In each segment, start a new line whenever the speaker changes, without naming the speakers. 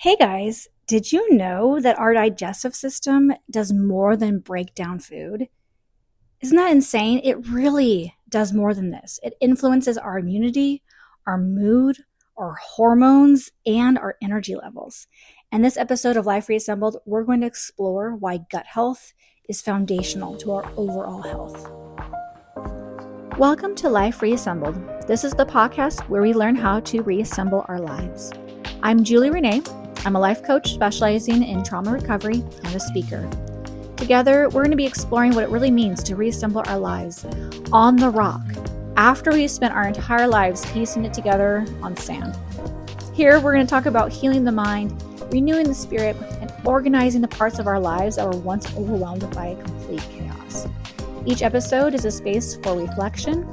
Hey guys, did you know that our digestive system does more than break down food? Isn't that insane? It really does more than this. It influences our immunity, our mood, our hormones, and our energy levels. In this episode of Life Reassembled, we're going to explore why gut health is foundational to our overall health. Welcome to Life Reassembled. This is the podcast where we learn how to reassemble our lives. I'm Julie Renee. I'm a life coach specializing in trauma recovery and a speaker. Together, we're going to be exploring what it really means to reassemble our lives on the rock after we've spent our entire lives piecing it together on sand. Here, we're going to talk about healing the mind, renewing the spirit, and organizing the parts of our lives that were once overwhelmed by complete chaos. Each episode is a space for reflection,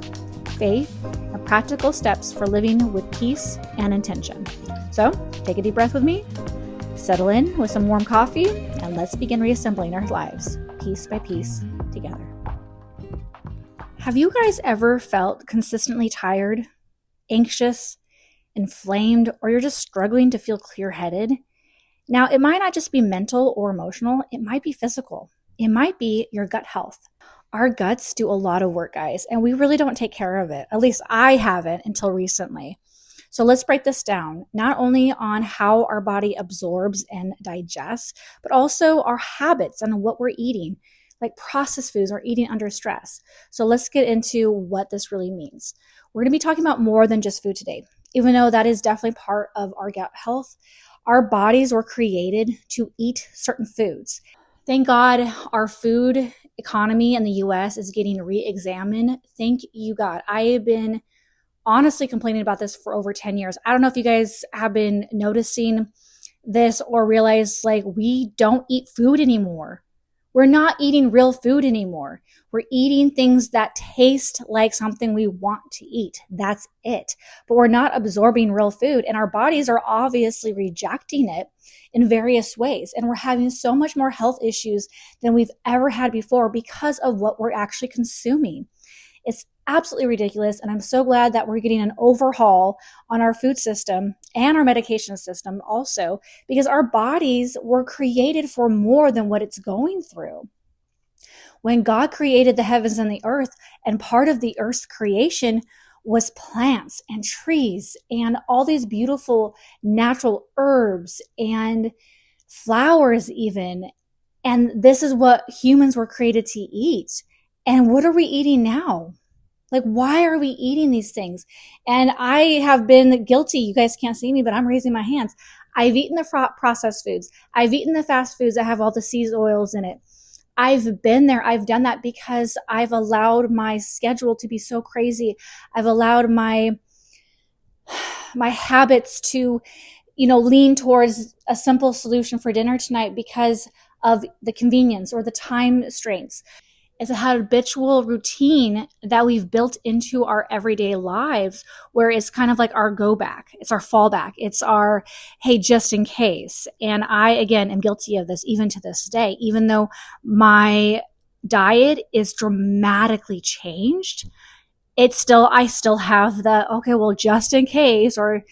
faith, and practical steps for living with peace and intention. So, take a deep breath with me, settle in with some warm coffee, and let's begin reassembling our lives, piece by piece, together. Have you guys ever felt consistently tired, anxious, inflamed, or you're just struggling to feel clear-headed? Now, it might not just be mental or emotional, it might be physical. It might be your gut health. Our guts do a lot of work, guys, and we really don't take care of it. At least I haven't until recently. So let's break this down, not only on how our body absorbs and digests, but also our habits and what we're eating, like processed foods or eating under stress. So let's get into what this really means. We're going to be talking about more than just food today, even though that is definitely part of our gut health. Our bodies were created to eat certain foods. Thank God our food economy in the US is getting re-examined. Thank you, God. I have been honestly complaining about this for over 10 years. I don't know if you guys have been noticing this or realize we don't eat food anymore. We're not eating real food anymore. We're eating things that taste like something we want to eat. That's it. But we're not absorbing real food, and our bodies are obviously rejecting it in various ways. And we're having so much more health issues than we've ever had before because of what we're actually consuming. It's absolutely ridiculous, and I'm so glad that we're getting an overhaul on our food system and our medication system also, because our bodies were created for more than what it's going through. When God created the heavens and the earth, and part of the earth's creation was plants and trees and all these beautiful natural herbs and flowers even, and this is what humans were created to eat. And what are we eating now? Why are we eating these things? And I have been guilty. You guys can't see me, but I'm raising my hands. I've eaten the processed foods. I've eaten the fast foods that have all the seed oils in it. I've been there. I've done that because I've allowed my schedule to be so crazy. I've allowed my habits to, lean towards a simple solution for dinner tonight because of the convenience or the time constraints. It's a habitual routine that we've built into our everyday lives where it's kind of like our go back. It's our fallback. It's our, hey, just in case. And I, again, am guilty of this even to this day, even though my diet is dramatically changed. I still have the, okay, well, just in case, or,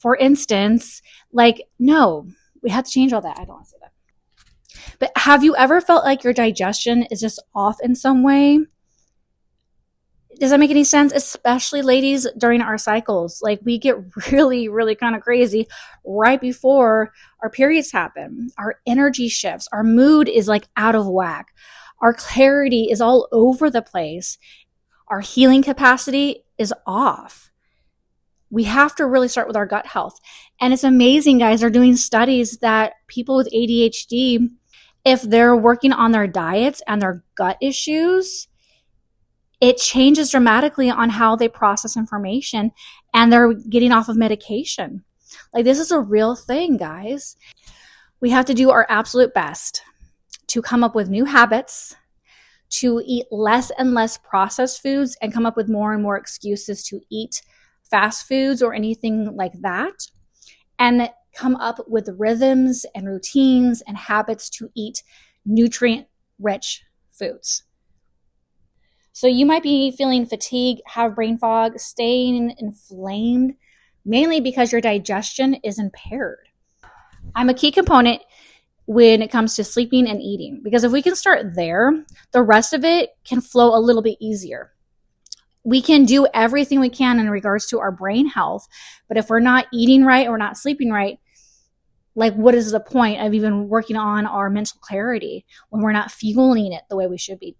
for instance, no, we have to change all that. I don't want to say that. But have you ever felt like your digestion is just off in some way? Does that make any sense? Especially ladies during our cycles. We get really, really kind of crazy right before our periods happen. Our energy shifts. Our mood is out of whack. Our clarity is all over the place. Our healing capacity is off. We have to really start with our gut health. And it's amazing, guys. They're doing studies that people with ADHD, if they're working on their diets and their gut issues, it changes dramatically on how they process information, and they're getting off of medication. This is a real thing, guys. We have to do our absolute best to come up with new habits, to eat less and less processed foods, and come up with more and more excuses to eat fast foods or anything like that, and come up with rhythms and routines and habits to eat nutrient-rich foods. So you might be feeling fatigue, have brain fog, staying inflamed, mainly because your digestion is impaired. I'm a key component when it comes to sleeping and eating, because if we can start there, the rest of it can flow a little bit easier. We can do everything we can in regards to our brain health, but if we're not eating right or not sleeping right, like, what is the point of even working on our mental clarity when we're not fueling it the way we should be?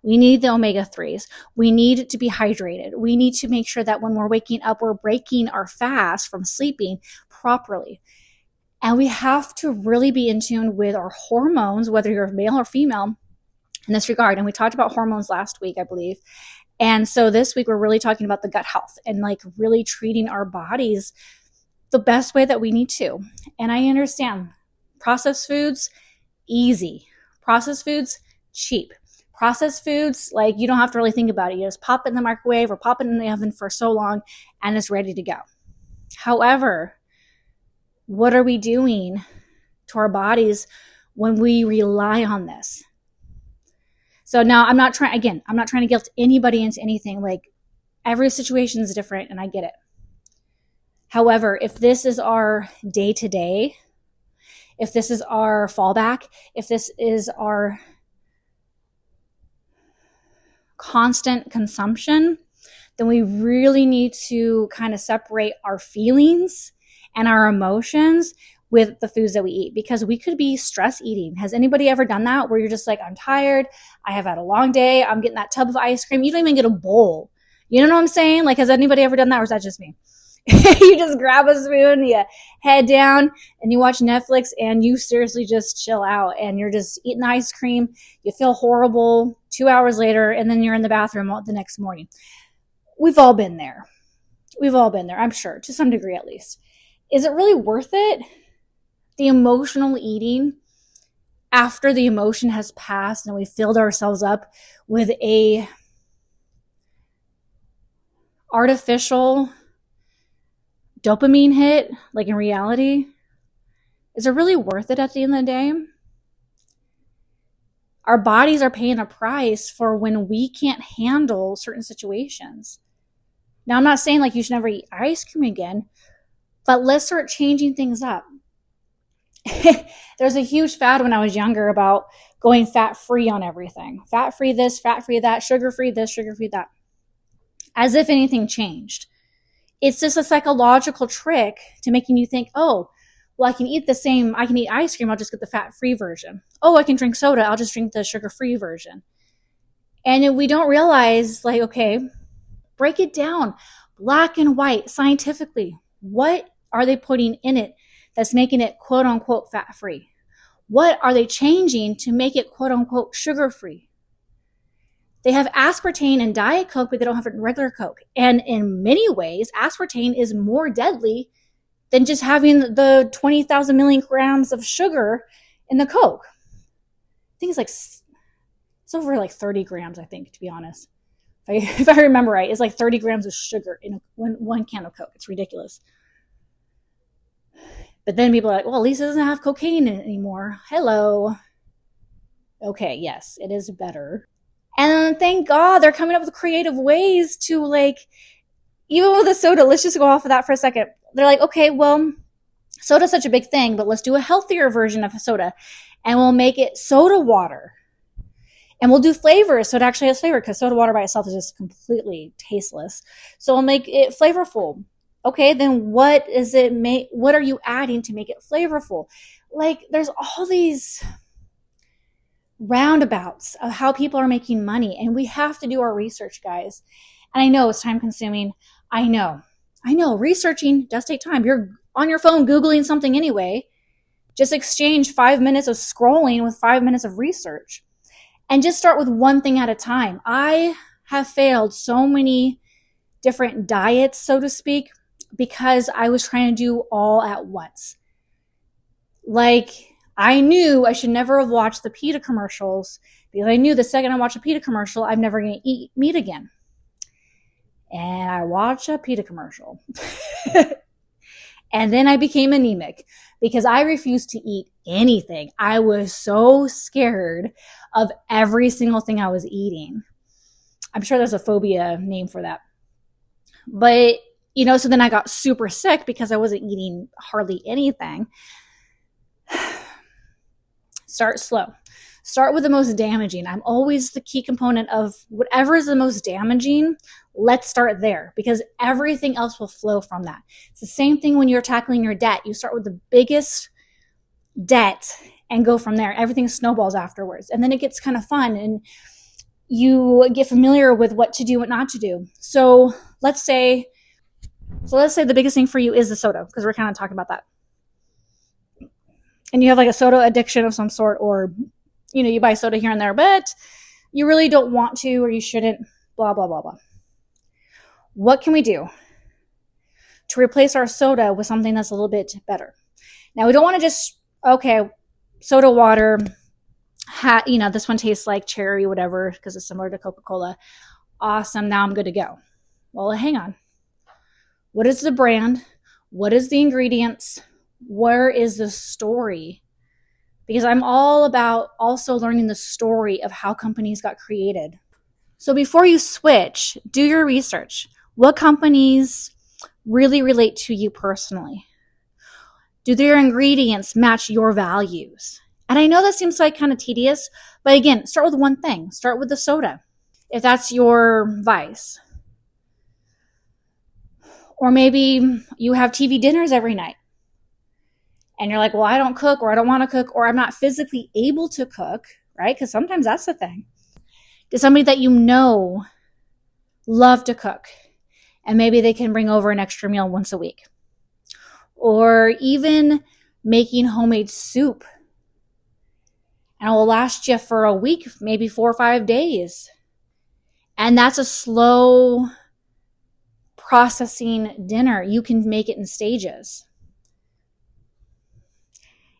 We need the omega-3s. We need to be hydrated. We need to make sure that when we're waking up, we're breaking our fast from sleeping properly. And we have to really be in tune with our hormones, whether you're male or female, in this regard. And we talked about hormones last week, I believe. And so this week, we're really talking about the gut health and like really treating our bodies the best way that we need to. And I understand processed foods, easy. Processed foods, cheap. Processed foods, like, you don't have to really think about it. You just pop it in the microwave or pop it in the oven for so long and it's ready to go. However, what are we doing to our bodies when we rely on this? So now I'm not trying to guilt anybody into anything. Like, every situation is different and I get it. However, if this is our day-to-day, if this is our fallback, if this is our constant consumption, then we really need to kind of separate our feelings and our emotions with the foods that we eat, because we could be stress eating. Has anybody ever done that, where you're just like, I'm tired, I have had a long day, I'm getting that tub of ice cream, you don't even get a bowl. You know what I'm saying? Like, has anybody ever done that, or is that just me? You just grab a spoon, you head down and you watch Netflix and you seriously just chill out and you're just eating the ice cream. You feel horrible 2 hours later and then you're in the bathroom the next morning. We've all been there. I'm sure, to some degree at least. Is it really worth it? The emotional eating after the emotion has passed and we filled ourselves up with a artificial dopamine hit, like in reality, is it really worth it at the end of the day? Our bodies are paying a price for when we can't handle certain situations. Now, I'm not saying like you should never eat ice cream again, but let's start changing things up. There's a huge fad when I was younger about going fat-free on everything. Fat-free this, fat-free that, sugar-free this, sugar-free that. As if anything changed. It's just a psychological trick to making you think, oh, well, I can eat ice cream, I'll just get the fat-free version. Oh, I can drink soda, I'll just drink the sugar-free version. And we don't realize, like, okay, break it down, black and white, scientifically. What are they putting in it that's making it quote-unquote fat-free? What are they changing to make it quote-unquote sugar-free? They have aspartame in Diet Coke, but they don't have it in regular Coke. And in many ways, aspartame is more deadly than just having the 20,000 million grams of sugar in the Coke. I think it's over like 30 grams, I think, to be honest. If I remember right, it's like 30 grams of sugar in one can of Coke. It's ridiculous. But then people are like, well, at least it doesn't have cocaine in it anymore. Hello. Okay, yes, it is better. And thank God they're coming up with creative ways to, like, even with the soda, let's just go off of that for a second. They're like, okay, well, soda's such a big thing, but let's do a healthier version of a soda. And we'll make it soda water. And we'll do flavors so it actually has flavor, because soda water by itself is just completely tasteless. So we'll make it flavorful. Okay, then what are you adding to make it flavorful? Like, there's all these roundabouts of how people are making money, and we have to do our research, guys. And I know it's time consuming. I know researching does take time. You're on your phone Googling something anyway. Just exchange 5 minutes of scrolling with 5 minutes of research, and just start with one thing at a time. I have failed so many different diets, so to speak, because I was trying to do all at once. Like, I knew I should never have watched the PETA commercials, because I knew the second I watch a PETA commercial, I'm never going to eat meat again. And I watched a PETA commercial. And then I became anemic because I refused to eat anything. I was so scared of every single thing I was eating. I'm sure there's a phobia name for that. But So then I got super sick because I wasn't eating hardly anything. Start slow. Start with the most damaging. I'm always the key component of whatever is the most damaging. Let's start there because everything else will flow from that. It's the same thing when you're tackling your debt. You start with the biggest debt and go from there. Everything snowballs afterwards. And then it gets kind of fun and you get familiar with what to do, what not to do. So let's say the biggest thing for you is the soda, because we're kind of talking about that. And you have like a soda addiction of some sort, or, you buy soda here and there, but you really don't want to, or you shouldn't, blah, blah, blah, blah. What can we do to replace our soda with something that's a little bit better? Now, we don't want to just, soda water, this one tastes like cherry, whatever, because it's similar to Coca-Cola. Awesome. Now I'm good to go. Well, hang on. What is the brand? What is the ingredients? Where is the story? Because I'm all about also learning the story of how companies got created. So before you switch, do your research. What companies really relate to you personally? Do their ingredients match your values? And I know that seems like kind of tedious, but again, start with one thing. Start with the soda, if that's your vice. Or maybe you have TV dinners every night. And you're like, well, I don't cook, or I don't want to cook, or I'm not physically able to cook, right? Because sometimes that's the thing. Does somebody that you know love to cook? And maybe they can bring over an extra meal once a week. Or even making homemade soup. And it will last you for a week, maybe 4 or 5 days. And that's a slow processing dinner. You can make it in stages.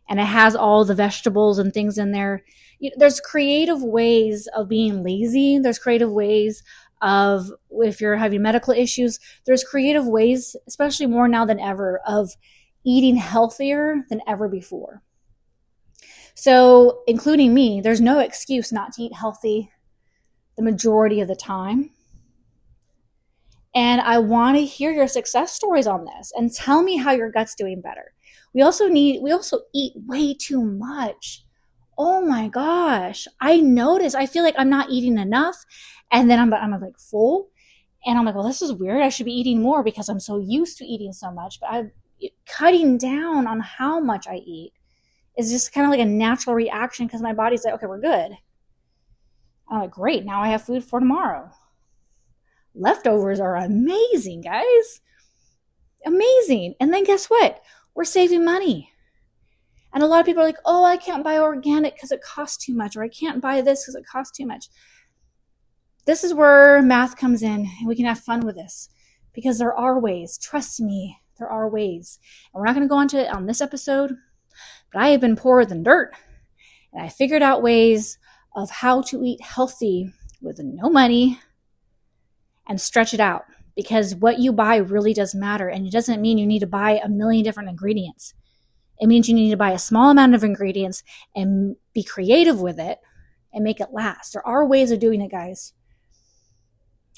And it has all the vegetables and things in there. There's creative ways of being lazy. There's creative ways of, if you're having medical issues, there's creative ways, especially more now than ever, of eating healthier than ever before. So, including me, there's no excuse not to eat healthy the majority of the time. And I want to hear your success stories on this and tell me how your gut's doing better. We also eat way too much. Oh my gosh. I feel like I'm not eating enough. And then I'm like full. And I'm like, well, this is weird. I should be eating more because I'm so used to eating so much. But I'm cutting down on how much I eat is just kind of like a natural reaction because my body's like, okay, we're good. I'm like, great. Now I have food for tomorrow. Leftovers are amazing, guys. Amazing. And then guess what? We're saving money. And a lot of people are like, oh, I can't buy organic because it costs too much, or I can't buy this because it costs too much. This is where math comes in, and we can have fun with this because there are ways. Trust me, there are ways. And we're not going to go into it on this episode, but I have been poorer than dirt, and I figured out ways of how to eat healthy with no money and stretch it out. Because what you buy really does matter. And it doesn't mean you need to buy a million different ingredients. It means you need to buy a small amount of ingredients and be creative with it and make it last. There are ways of doing it, guys.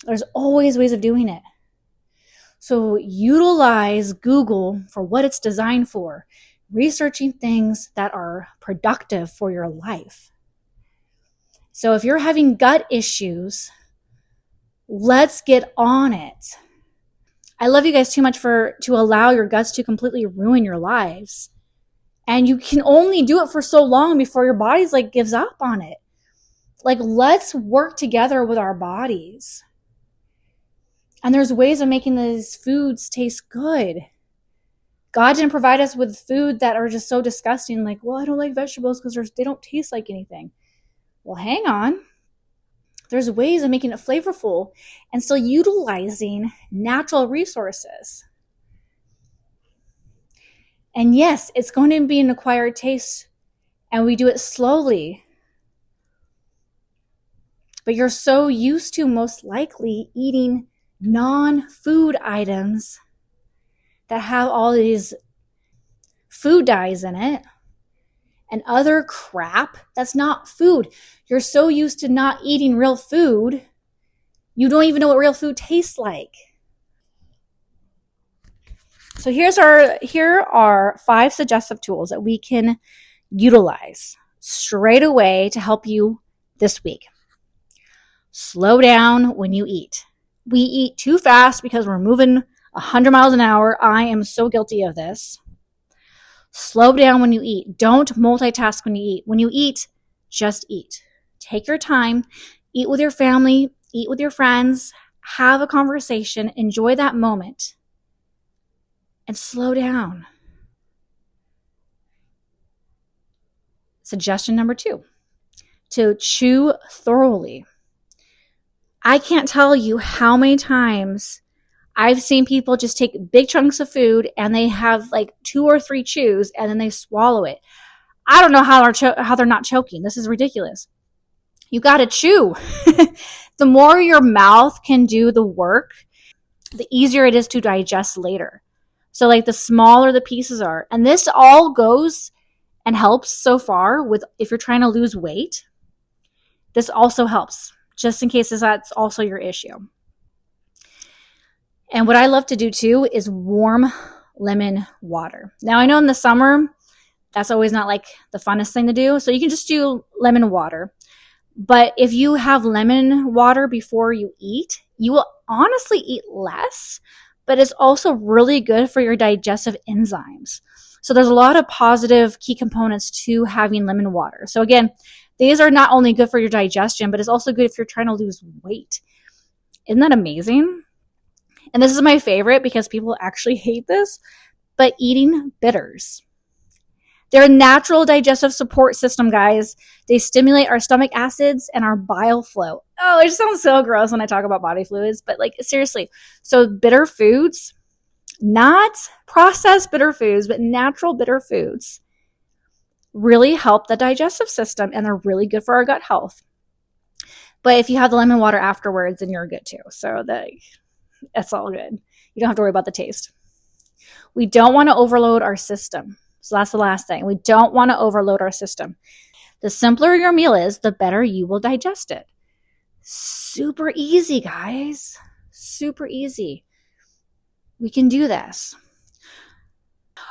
There's always ways of doing it. So utilize Google for what it's designed for. Researching things that are productive for your life. So if you're having gut issues, let's get on it. I love you guys too much to allow your guts to completely ruin your lives. And you can only do it for so long before your body's like gives up on it. Like, let's work together with our bodies. And there's ways of making these foods taste good. God didn't provide us with food that are just so disgusting. Like, well, I don't like vegetables because they don't taste like anything. Well, hang on. There's ways of making it flavorful and still utilizing natural resources. And yes, it's going to be an acquired taste, and we do it slowly. But you're so used to most likely eating non-food items that have all these food dyes in it and other crap that's not food. You're so used to not eating real food, you don't even know what real food tastes like. So here are 5 suggestive tools that we can utilize straight away to help you this week. Slow down when you eat. We eat too fast because we're moving 100 miles an hour. I am so guilty of this. Slow down when you eat. Don't multitask when you eat. When you eat, just eat. Take your time. Eat with your family. Eat with your friends. Have a conversation. Enjoy that moment. And slow down. Suggestion number 2, to chew thoroughly. I can't tell you how many times I've seen people just take big chunks of food and they have like 2 or 3 chews and then they swallow it. I don't know how they're not choking. This is ridiculous. You got to chew. The more your mouth can do the work, the easier it is to digest later. So like the smaller the pieces are. And this all goes and helps so far with if you're trying to lose weight. This also helps, just in case that's also your issue. And what I love to do too is warm lemon water. Now I know in the summer, that's always not like the funnest thing to do. So you can just do lemon water. But if you have lemon water before you eat, you will honestly eat less, but it's also really good for your digestive enzymes. So there's a lot of positive key components to having lemon water. So again, these are not only good for your digestion, but it's also good if you're trying to lose weight. Isn't that amazing? And this is my favorite because people actually hate this, but eating bitters. They're a natural digestive support system, guys. They stimulate our stomach acids and our bile flow. Oh, it sounds so gross when I talk about body fluids, but like seriously. So bitter foods, not processed bitter foods, but natural bitter foods really help the digestive system and they're really good for our gut health. But if you have the lemon water afterwards, then you're good too. So that's all good. You don't have to worry about the taste. We don't want to overload our system. So that's the last thing. We don't want to overload our system. The simpler your meal is, the better you will digest it. Super easy, guys. Super easy. We can do this.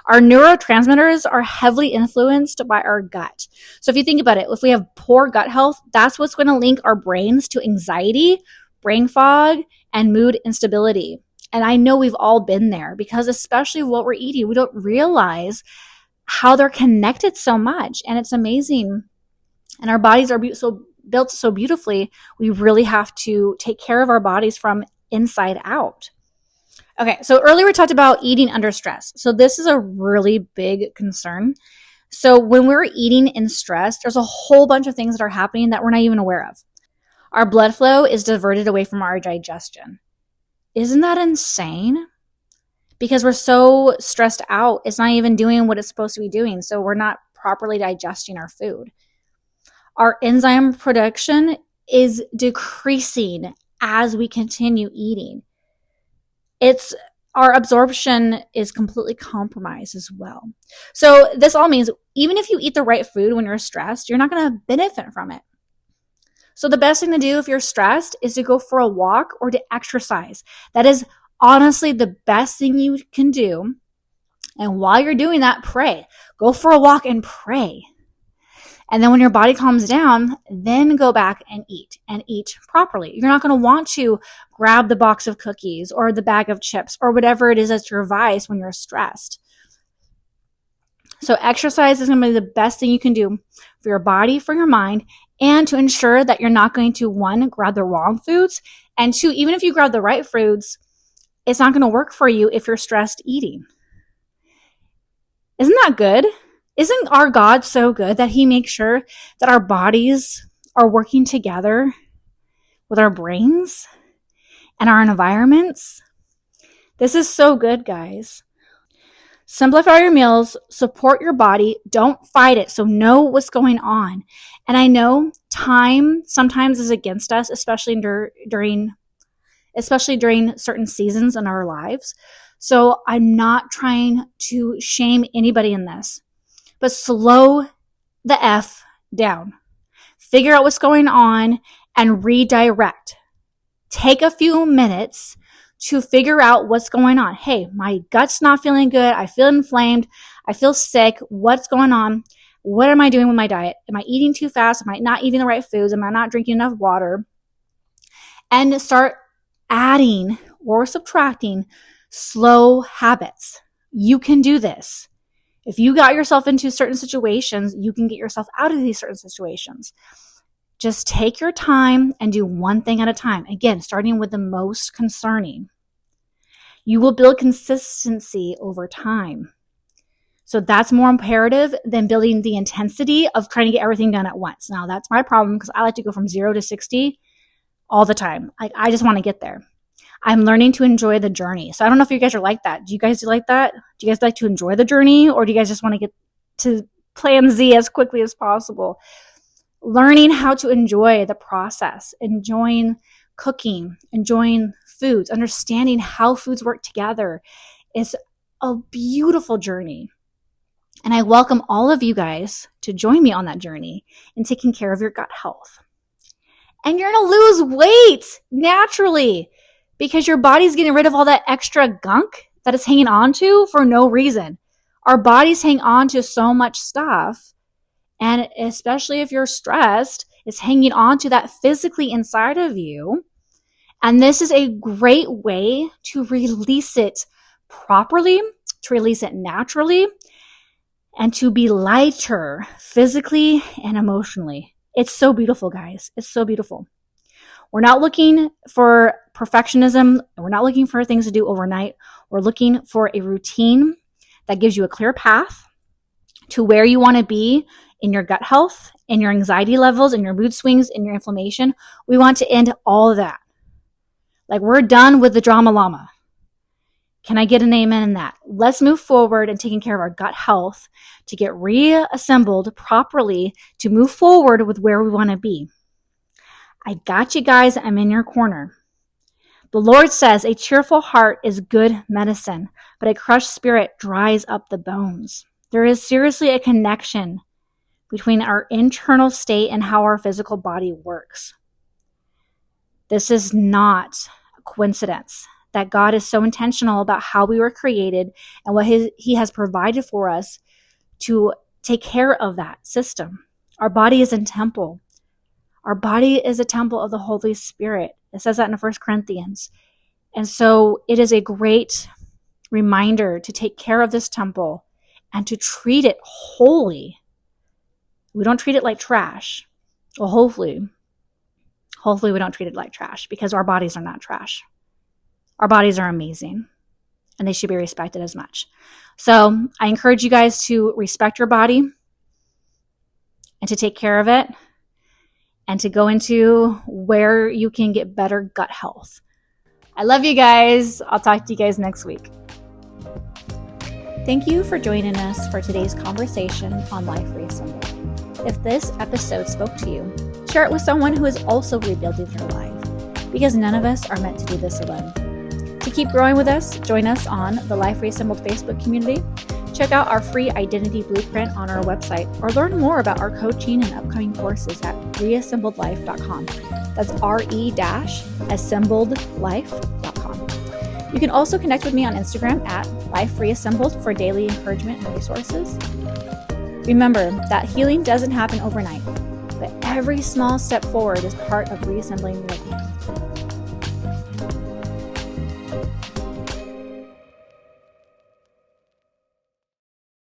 Our neurotransmitters are heavily influenced by our gut. So if you think about it, if we have poor gut health, that's what's going to link our brains to anxiety, brain fog, and mood instability. And I know we've all been there because especially what we're eating, we don't realize how they're connected so much. And it's amazing. And our bodies are built so beautifully. We really have to take care of our bodies from inside out. Okay, so earlier we talked about eating under stress. So this is a really big concern. So when we're eating in stress, there's a whole bunch of things that are happening that we're not even aware of. Our blood flow is diverted away from our digestion. Isn't that insane? Because we're so stressed out, it's not even doing what it's supposed to be doing. So we're not properly digesting our food. Our enzyme production is decreasing as we continue eating. Our absorption is completely compromised as well. So this all means even if you eat the right food when you're stressed, you're not going to benefit from it. So the best thing to do if you're stressed is to go for a walk or to exercise. That is honestly the best thing you can do. And while you're doing that, pray. Go for a walk and pray. And then when your body calms down, then go back and eat properly. You're not going to want to grab the box of cookies or the bag of chips or whatever it is that's your vice when you're stressed. So exercise is going to be the best thing you can do for your body, for your mind, and to ensure that you're not going to, 1, grab the wrong foods, and 2, even if you grab the right foods, it's not going to work for you if you're stressed eating. Isn't that good? Isn't our God so good that he makes sure that our bodies are working together with our brains and our environments? This is so good, guys. Simplify your meals, support your body, don't fight it, so know what's going on. And I know time sometimes is against us, especially during certain seasons in our lives. So I'm not trying to shame anybody in this, but slow the F down. Figure out what's going on and redirect. Take a few minutes to figure out what's going on. Hey, my gut's not feeling good. I feel inflamed. I feel sick. What's going on? What am I doing with my diet? Am I eating too fast? Am I not eating the right foods? Am I not drinking enough water? And start adding or subtracting slow habits. You can do this. If you got yourself into certain situations, you can get yourself out of these certain situations. Just take your time and do one thing at a time. Again, starting with the most concerning. You will build consistency over time. So that's more imperative than building the intensity of trying to get everything done at once. Now, that's my problem because I like to go from 0 to 60 all the time. I just want to get there. I'm learning to enjoy the journey. So I don't know if you guys are like that. Do you guys do like that? Do you guys like to enjoy the journey, or do you guys just want to get to plan Z as quickly as possible? Learning how to enjoy the process, enjoying cooking, enjoying foods, understanding how foods work together is a beautiful journey. And I welcome all of you guys to join me on that journey in taking care of your gut health. And you're going to lose weight naturally because your body's getting rid of all that extra gunk that it's hanging on to for no reason. Our bodies hang on to so much stuff. And especially if you're stressed, it's hanging on to that physically inside of you. And this is a great way to release it properly, to release it naturally, and to be lighter physically and emotionally. It's so beautiful, guys. It's so beautiful. We're not looking for perfectionism. We're not looking for things to do overnight. We're looking for a routine that gives you a clear path to where you want to be in your gut health, in your anxiety levels, in your mood swings, in your inflammation. We want to end all of that. Like, we're done with the drama llama. Can I get an amen in that? Let's move forward and taking care of our gut health to get reassembled properly to move forward with where we want to be. I got you guys. I'm in your corner. The Lord says a cheerful heart is good medicine, but a crushed spirit dries up the bones. There is seriously a connection between our internal state and how our physical body works. This is not a coincidence that God is so intentional about how we were created and what He has provided for us to take care of that system. Our body is a temple. Our body is a temple of the Holy Spirit. It says that in 1 Corinthians. And so it is a great reminder to take care of this temple and to treat it holy. We don't treat it like trash. Well, hopefully we don't treat it like trash, because our bodies are not trash. Our bodies are amazing, and they should be respected as much. So I encourage you guys to respect your body and to take care of it and to go into where you can get better gut health. I love you guys. I'll talk to you guys next week. Thank you for joining us for today's conversation on Life Reassembled. If this episode spoke to you, share it with someone who is also rebuilding their life, because none of us are meant to do this alone. To keep growing with us, join us on the Life Reassembled Facebook community. Check out our free identity blueprint on our website, or learn more about our coaching and upcoming courses at reassembledlife.com. That's re-assembledlife.com. You can also connect with me on Instagram at Life Reassembled for daily encouragement and resources. Remember that healing doesn't happen overnight, but every small step forward is part of reassembling your